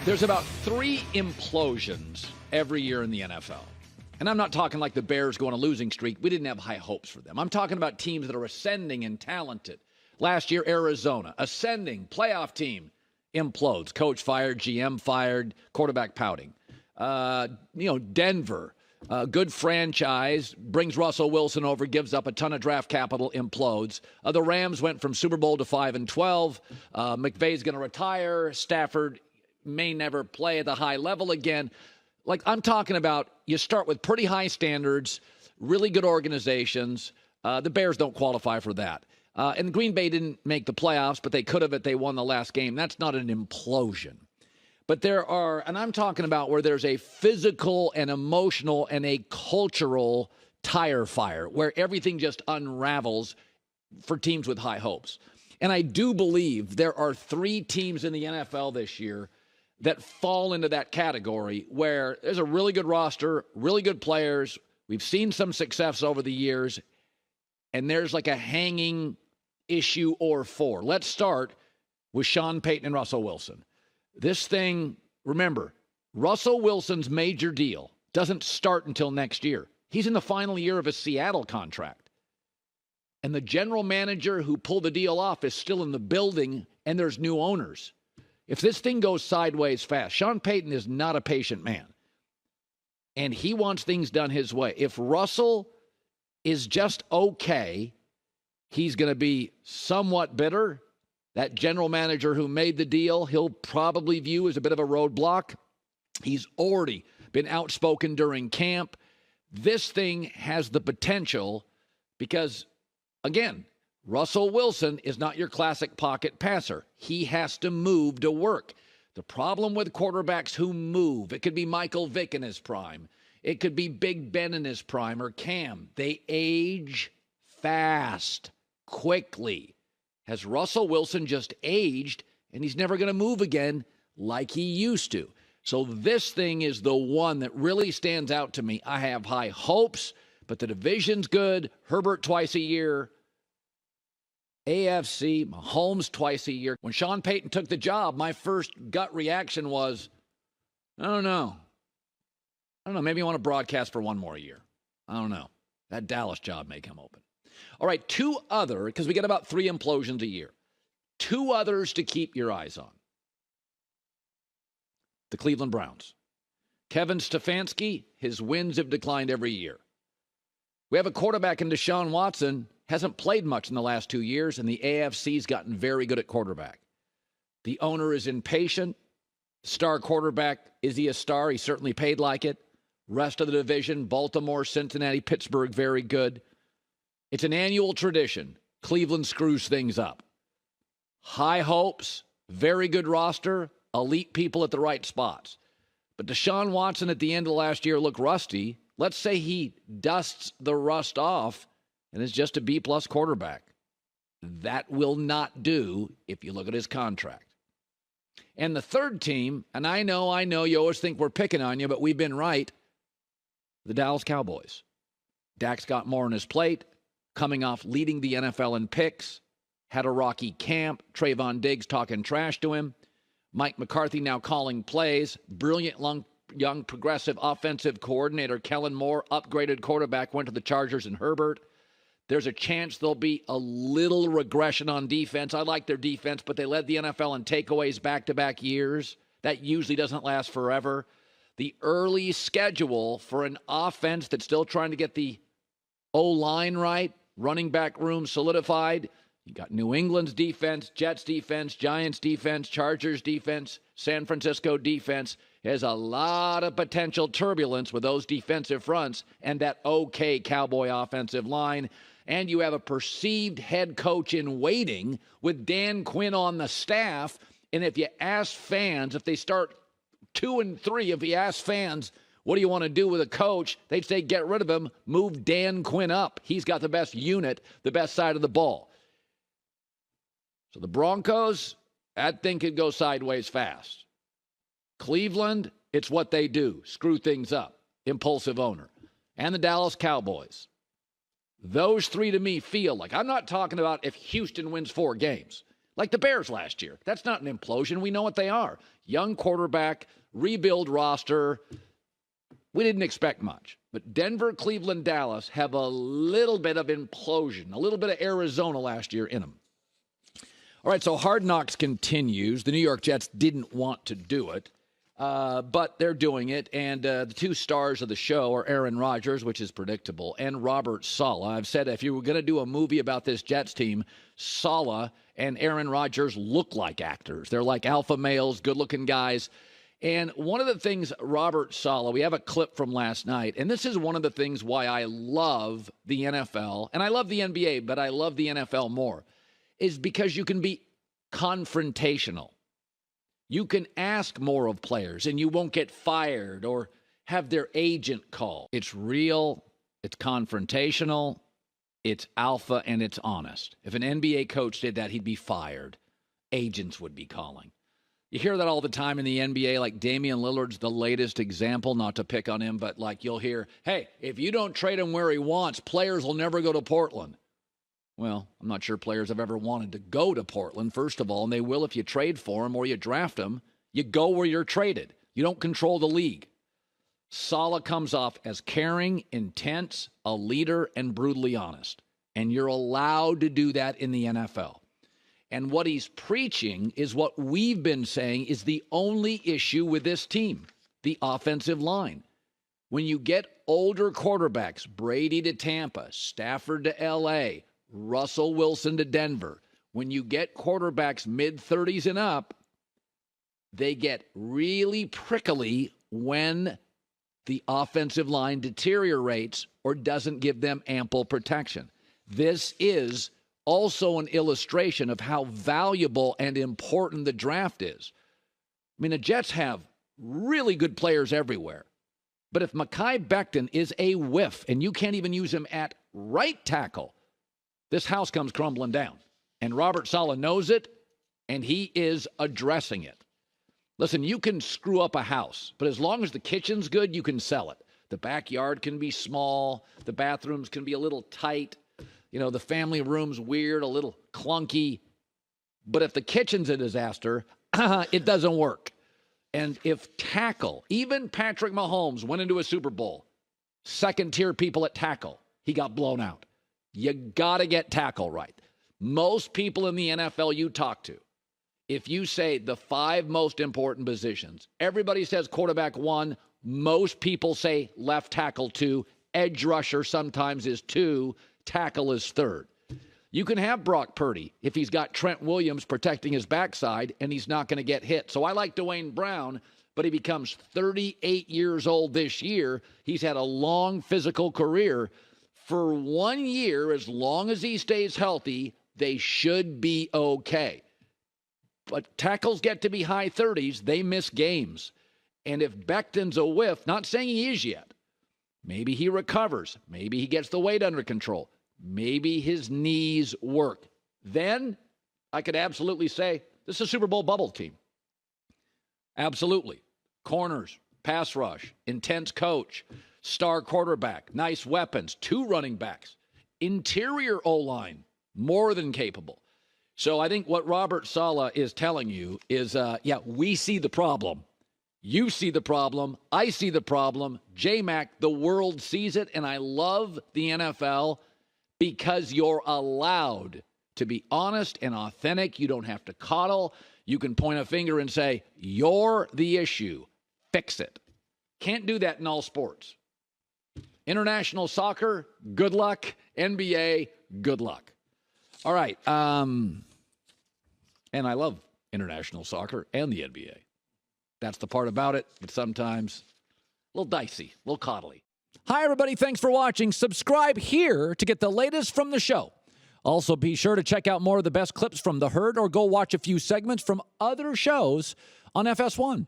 There's about 3 implosions every year in the NFL. And I'm not talking like the Bears go on a losing streak. We didn't have high hopes for them. I'm talking about teams that are ascending and talented. Last year, Arizona, ascending, playoff team, implodes. Coach fired, GM fired, quarterback pouting. Denver, good franchise, brings Russell Wilson over, gives up a ton of draft capital, implodes. The Rams went from Super Bowl to 5-12. McVay's going to retire. Stafford may never play at the high level again. Like, I'm talking about, you start with pretty high standards, really good organizations. The Bears don't qualify for that. And Green Bay didn't make the playoffs, but they could have if they won the last game. That's not an implosion. But there are, and I'm talking about where there's a physical and emotional and a cultural tire fire, where everything just unravels for teams with high hopes. And I do believe there are 3 teams in the NFL this year that fall into that category, where there's a really good roster, really good players. We've seen some success over the years, and there's like a hanging issue or 4. Let's start with Sean Payton and Russell Wilson. This thing, remember, Russell Wilson's major deal doesn't start until next year. He's in the final year of his Seattle contract. And the general manager who pulled the deal off is still in the building, and there's new owners. If this thing goes sideways fast, Sean Payton is not a patient man. And he wants things done his way. If Russell is just okay, he's going to be somewhat bitter. That general manager who made the deal, he'll probably view as a bit of a roadblock. He's already been outspoken during camp. This thing has the potential because, again, Russell Wilson is not your classic pocket passer. He has to move to work. The problem with quarterbacks who move, it could be Michael Vick in his prime. It could be Big Ben in his prime or Cam. They age fast, quickly. Has Russell Wilson just aged, and he's never going to move again like he used to? So this thing is the one that really stands out to me. I have high hopes, but the division's good. Herbert twice a year. AFC, Mahomes twice a year. When Sean Payton took the job, my first gut reaction was, I don't know. Maybe you want to broadcast for one more year. I don't know. That Dallas job may come open. All right, 2 other, because we get about 3 implosions a year. 2 others to keep your eyes on. The Cleveland Browns. Kevin Stefanski, his wins have declined every year. We have a quarterback in Deshaun Watson, hasn't played much in the last 2 years, and the AFC's gotten very good at quarterback. The owner is impatient. Star quarterback, is he a star? He certainly paid like it. Rest of the division, Baltimore, Cincinnati, Pittsburgh, very good. It's an annual tradition. Cleveland screws things up. High hopes, very good roster, elite people at the right spots. But Deshaun Watson at the end of last year looked rusty. Let's say he dusts the rust off and is just a B-plus quarterback. That will not do if you look at his contract. And the third team, and I know, you always think we're picking on you, but we've been right, the Dallas Cowboys. Dak's got more on his plate, coming off leading the NFL in picks, had a rocky camp, Trayvon Diggs talking trash to him, Mike McCarthy now calling plays, brilliant young progressive offensive coordinator Kellen Moore, upgraded quarterback, went to the Chargers and Herbert. There's a chance there'll be a little regression on defense. I like their defense, but they led the NFL in takeaways back-to-back years. That usually doesn't last forever. The early schedule for an offense that's still trying to get the O-line right, running back room solidified. You got New England's defense, Jets defense, Giants defense, Chargers defense, San Francisco defense. There's a lot of potential turbulence with those defensive fronts and that okay Cowboy offensive line. And you have a perceived head coach in waiting with Dan Quinn on the staff. And if you ask fans, if they start 2-3, if you ask fans, what do you want to do with a coach? They'd say, get rid of him, move Dan Quinn up. He's got the best unit, the best side of the ball. So the Broncos, that thing could go sideways fast. Cleveland, it's what they do, screw things up, impulsive owner. And the Dallas Cowboys. Those 3 to me feel like, I'm not talking about if Houston wins 4 games. Like the Bears last year. That's not an implosion. We know what they are. Young quarterback, rebuild roster. We didn't expect much. But Denver, Cleveland, Dallas have a little bit of implosion, a little bit of Arizona last year in them. All right, so Hard Knocks continues. The New York Jets didn't want to do it, but they're doing it. And the two stars of the show are Aaron Rodgers, which is predictable, and Robert Saleh. I've said if you were going to do a movie about this Jets team, Saleh and Aaron Rodgers look like actors. They're like alpha males, good-looking guys. And one of the things, Robert Saleh, we have a clip from last night, and this is one of the things why I love the NFL, and I love the NBA, but I love the NFL more, is because you can be confrontational. You can ask more of players, and you won't get fired or have their agent call. It's real, it's confrontational, it's alpha, and it's honest. If an NBA coach did that, he'd be fired. Agents would be calling. You hear that all the time in the NBA, like Damian Lillard's the latest example, not to pick on him, but like you'll hear, hey, if you don't trade him where he wants, players will never go to Portland. Well, I'm not sure players have ever wanted to go to Portland, first of all, and they will if you trade for him or you draft him. You go where you're traded. You don't control the league. Saleh comes off as caring, intense, a leader, and brutally honest. And you're allowed to do that in the NFL. And what he's preaching is what we've been saying is the only issue with this team, the offensive line. When you get older quarterbacks, Brady to Tampa, Stafford to L.A., Russell Wilson to Denver, when you get quarterbacks mid-30s and up, they get really prickly when the offensive line deteriorates or doesn't give them ample protection. This is also an illustration of how valuable and important the draft is. I mean, the Jets have really good players everywhere. But if Mekhi Becton is a whiff and you can't even use him at right tackle, this house comes crumbling down. And Robert Saleh knows it, and he is addressing it. Listen, you can screw up a house, but as long as the kitchen's good, you can sell it. The backyard can be small. The bathrooms can be a little tight. You know, the family room's weird, a little clunky. But if the kitchen's a disaster, it doesn't work. And if tackle, even Patrick Mahomes went into a Super Bowl, second-tier people at tackle, he got blown out. You got to get tackle right. Most people in the NFL you talk to, if you say the 5 most important positions, everybody says quarterback 1, most people say left tackle 2, edge rusher sometimes is 2, tackle is 3rd. You can have Brock Purdy if he's got Trent Williams protecting his backside and he's not going to get hit. So I like Dwayne Brown, but he becomes 38 years old this year. He's had a long physical career. For 1 year, as long as he stays healthy, they should be okay. But tackles get to be high 30s, they miss games. And if Becton's a whiff, not saying he is yet, maybe he recovers. Maybe he gets the weight under control. Maybe his knees work. Then I could absolutely say this is a Super Bowl bubble team. Absolutely. Corners, pass rush, intense coach, star quarterback, nice weapons, 2 running backs, interior O-line, more than capable. So I think what Robert Saleh is telling you is, we see the problem. You see the problem. I see the problem. J-Mac, the world sees it, and I love the NFL because you're allowed to be honest and authentic. You don't have to coddle. You can point a finger and say, you're the issue. Fix it. Can't do that in all sports. International soccer, good luck. NBA, good luck. All right. And I love international soccer and the NBA. That's the part about it. It's sometimes a little dicey, a little coddly. Hi, everybody. Thanks for watching. Subscribe here to get the latest from the show. Also, be sure to check out more of the best clips from The Herd or go watch a few segments from other shows on FS1.